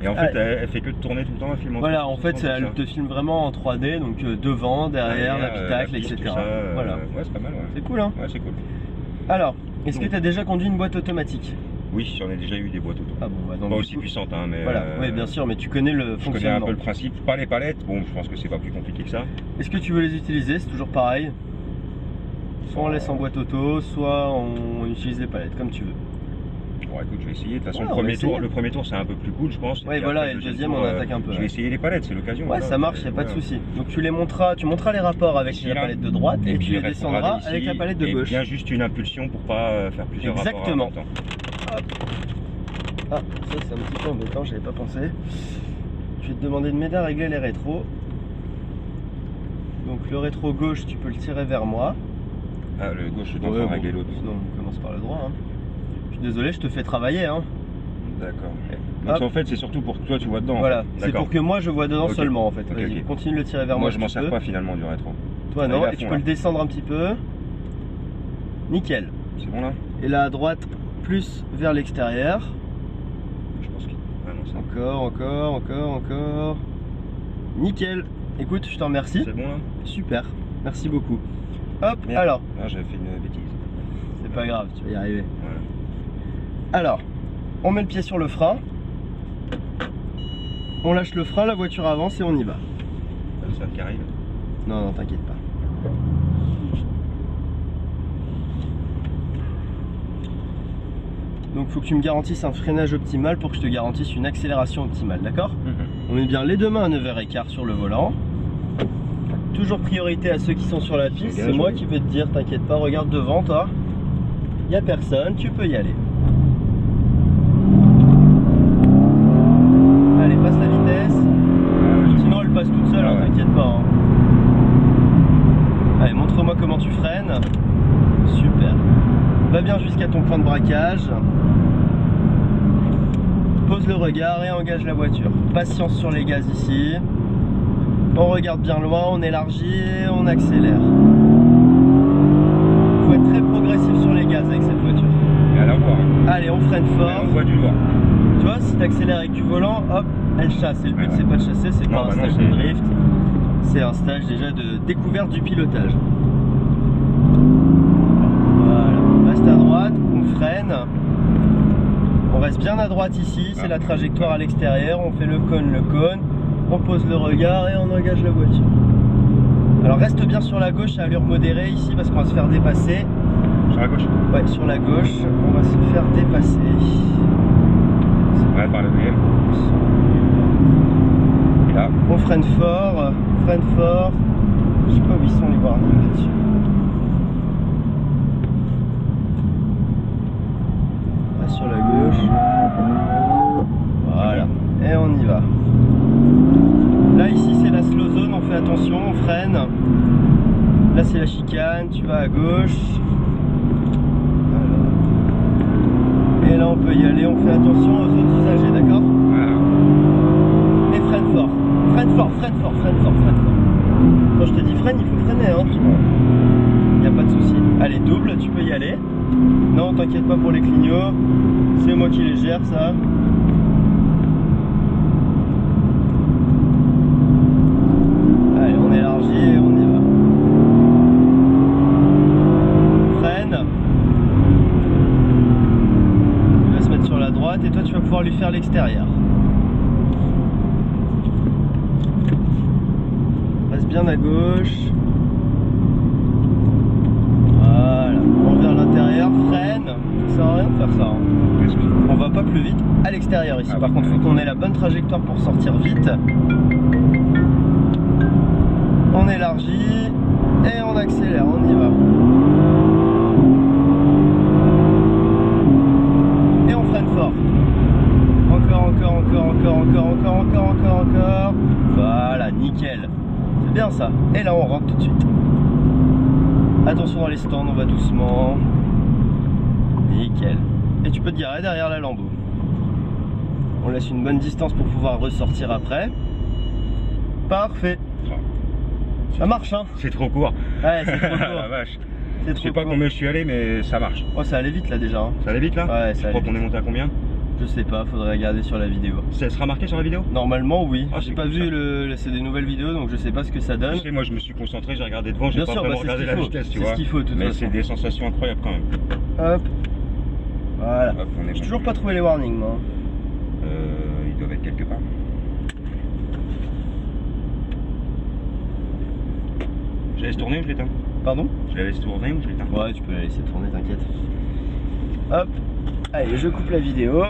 Et en fait, elle fait que de tourner tout le temps, elle filme en voilà, en fait, elle te filme vraiment en 3D, donc devant, derrière, l'habitacle, etc. Voilà. Ouais, c'est pas mal, ouais. C'est cool, hein? Ouais, c'est cool. Alors, est-ce que tu as déjà conduit une boîte automatique? Oui, j'en ai déjà eu des boîtes auto. Ah bon, bah donc pas aussi puissante, hein, mais. Voilà, oui, bien sûr, mais tu connais le fonctionnement. Je connais un peu le principe. Pas les palettes, bon, je pense que c'est pas plus compliqué que ça. Est-ce que tu veux les utiliser? C'est toujours pareil. Soit on laisse en boîte auto, soit on utilise les palettes, comme tu veux. Bon, écoute, je vais essayer. De toute façon, Ouais, le premier tour, c'est un peu plus cool, je pense. Ouais, voilà, et le deuxième, on attaque un peu. Je vais essayer les palettes, c'est l'occasion. Ouais, ça marche, y a pas de souci. Donc tu montras les rapports avec la palette de droite et tu les descendras avec la palette de gauche. Et bien juste une impulsion pour pas faire plusieurs rapports. Exactement. Hop. Ah, ça c'est un petit peu embêtant, j'avais pas pensé. Je vais te demander de m'aider à régler les rétros. Donc le rétro gauche, tu peux le tirer vers moi. Ah, le gauche, je dois régler l'autre. Sinon, on commence par le droit. Hein. Je suis désolé, je te fais travailler. Hein. D'accord. Donc en fait, c'est surtout pour que toi, tu vois dedans. Voilà, c'est pour que moi je vois dedans seulement en fait. Okay. Continue de le tirer vers moi. Moi, je m'en sers pas finalement du rétro. Toi, non, et tu peux le descendre un petit peu. Nickel. C'est bon là? Et là à droite, plus vers l'extérieur. Je pense que. Ah non, c'est encore. Nickel. Écoute, je te remercie. C'est bon là? Super. Merci beaucoup. Hop, merde. alors. Ah, j'avais fait une bêtise. C'est pas grave, tu vas y arriver. Voilà. Alors, on met le pied sur le frein. On lâche le frein, la voiture avance et on y va. Le sol qui arrive? Non, non, t'inquiète pas. Donc, il faut que tu me garantisses un freinage optimal pour que je te garantisse une accélération optimale, d'accord? On met bien les deux mains à 9h15 sur le volant. Toujours priorité à ceux qui sont sur la piste. C'est moi qui vais te dire, t'inquiète pas, regarde devant toi. Il n'y a personne, tu peux y aller. Allez, passe la vitesse. Sinon, elle passe toute seule, hein, t'inquiète pas. Hein. Allez, montre-moi comment tu freines. Super. Va bien jusqu'à ton point de braquage. Pose le regard et engage la voiture. Patience sur les gaz ici. On regarde bien loin, on élargit et on accélère. Il faut être très progressif sur les gaz avec cette voiture. Et à la voir. Hein. Allez, on freine fort. On voit du loin. Tu vois, si tu accélères avec du volant, hop, elle chasse. Et le but, c'est pas de chasser, c'est pas un stage de drift. C'est un stage déjà de découverte du pilotage. Voilà, on reste à droite, on freine. On reste bien à droite ici, c'est la trajectoire à l'extérieur. On fait le cône, on pose le regard et on engage la voiture. Alors reste bien sur la gauche à allure modérée ici parce qu'on va se faire dépasser. Sur la gauche? Ouais, sur la gauche, on va se faire dépasser. Ouais, par le deuxième. Et là, on freine fort, Je sais pas où ils sont les warnings là-dessus. Là sur la gauche. Voilà, et on y va. Là ici c'est la slow zone, on fait attention, on freine. Là c'est la chicane, tu vas à gauche. Voilà. Et là on peut y aller, on fait attention aux autres usagers, d'accord? voilà. Et freine fort. Quand je te dis freine, il faut freiner, hein. Y a pas de souci. Allez, double, tu peux y aller. Non, t'inquiète pas pour les clignots. C'est moi qui les gère, ça. Allez, on élargit et on y va. Freine. Il va se mettre sur la droite et toi tu vas pouvoir lui faire l'extérieur. Reste bien à gauche. Voilà. On vers l'intérieur, freine. Ça sert à rien de faire ça. Hein. On va pas plus vite à l'extérieur ici. Par contre, il faut qu'on ait la bonne trajectoire pour sortir vite. On élargit et on accélère, on y va. Et on freine fort. Encore. Voilà, nickel. C'est bien ça. Et là, on rentre tout de suite. Attention dans les stands, on va doucement. Nickel. Et tu peux te garer derrière la Lambo. On laisse une bonne distance pour pouvoir ressortir après. Parfait. Ça marche, hein? C'est trop court. Ouais, c'est trop court. La vache. Je sais pas combien je suis allé, mais ça marche. Oh, ça allait vite là déjà. Hein. Ça allait vite là? Ouais, ça allait. Je crois qu'on est monté à combien? Je sais pas, faudrait regarder sur la vidéo. Ça sera marqué sur la vidéo? Normalement oui, Ah, j'ai c'est pas cool, vu ça. c'est des nouvelles vidéos donc je sais pas ce que ça donne. Tu sais, moi je me suis concentré, j'ai regardé devant, j'ai Bien pas sûr, vraiment bah, c'est ce regardé qu'il la faut. vitesse, tu C'est vois. ce qu'il faut de toute Mais façon. c'est des sensations incroyables quand même. Hop. Voilà. Hop, on est J'ai bon. toujours pas trouvé les warnings moi. Ils doivent être quelque part. Je la laisse tourner ou je l'éteins? Pardon? Je la laisse tourner ou je l'éteins? Ouais, tu peux la laisser tourner, t'inquiète. Hop. Allez, je coupe la vidéo.